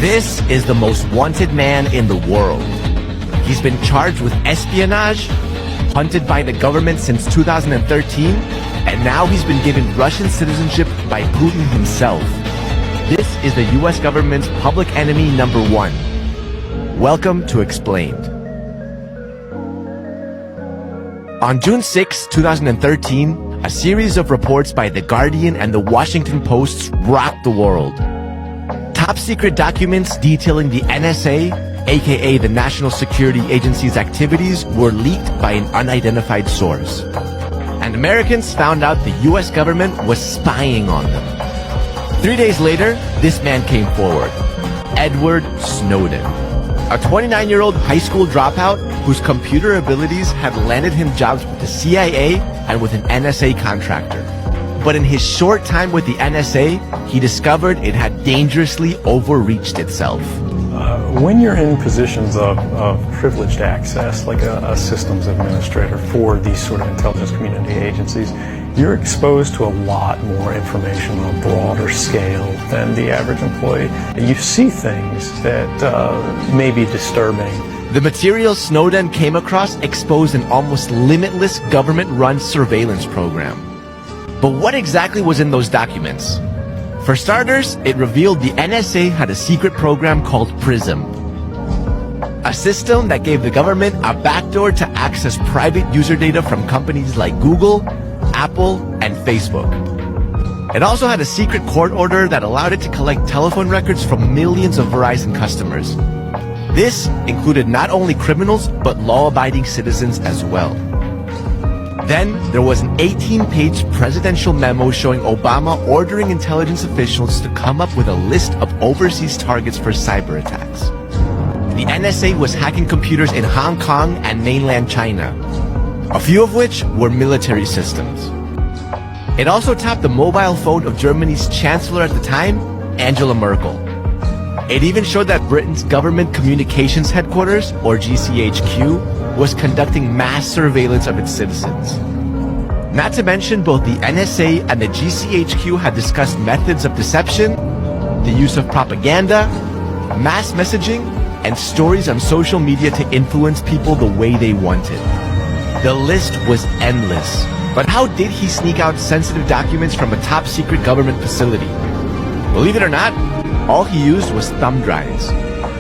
This is the most wanted man in the world. He's been charged with espionage, hunted by the government since 2013, and now he's been given Russian citizenship by Putin himself. This is the US government's public enemy number one. Welcome to Explained. On June 6, 2013, a series of reports by The Guardian and The Washington Post rocked the world. Top secret documents detailing the NSA, aka the National Security Agency's activities, were leaked by an unidentified source. And Americans found out the US government was spying on them. 3 days later, this man came forward. Edward Snowden. A 29-year-old high school dropout whose computer abilities have landed him jobs with the CIA and with an NSA contractor. But in his short time with the NSA, he discovered it had dangerously overreached itself. When you're in positions of privileged access, like a systems administrator for these sort of intelligence community agencies, you're exposed to a lot more information on a broader scale than the average employee. You see things that may be disturbing. The material Snowden came across exposed an almost limitless government-run surveillance program. But what exactly was in those documents? For starters, it revealed the NSA had a secret program called PRISM, a system that gave the government a backdoor to access private user data from companies like Google, Apple, and Facebook. It also had a secret court order that allowed it to collect telephone records from millions of Verizon customers. This included not only criminals, but law-abiding citizens as well. Then, there was an 18-page presidential memo showing Obama ordering intelligence officials to come up with a list of overseas targets for cyber attacks. The NSA was hacking computers in Hong Kong and mainland China, a few of which were military systems. It also tapped the mobile phone of Germany's chancellor at the time, Angela Merkel. It even showed that Britain's Government Communications Headquarters, or GCHQ, was conducting mass surveillance of its citizens. Not to mention, both the NSA and the GCHQ had discussed methods of deception, the use of propaganda, mass messaging, and stories on social media to influence people the way they wanted. The list was endless. But how did he sneak out sensitive documents from a top secret government facility? Believe it or not, all he used was thumb drives.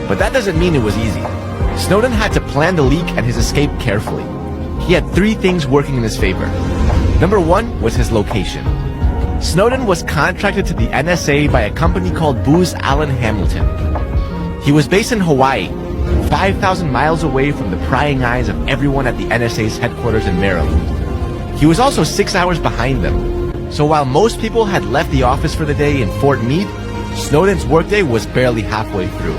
But that doesn't mean it was easy. Snowden had to plan the leak and his escape carefully. He had three things working in his favor. Number one was his location. Snowden was contracted to the NSA by a company called Booz Allen Hamilton. He was based in Hawaii, 5,000 miles away from the prying eyes of everyone at the NSA's headquarters in Maryland. He was also 6 hours behind them. So while most people had left the office for the day in Fort Meade, Snowden's workday was barely halfway through.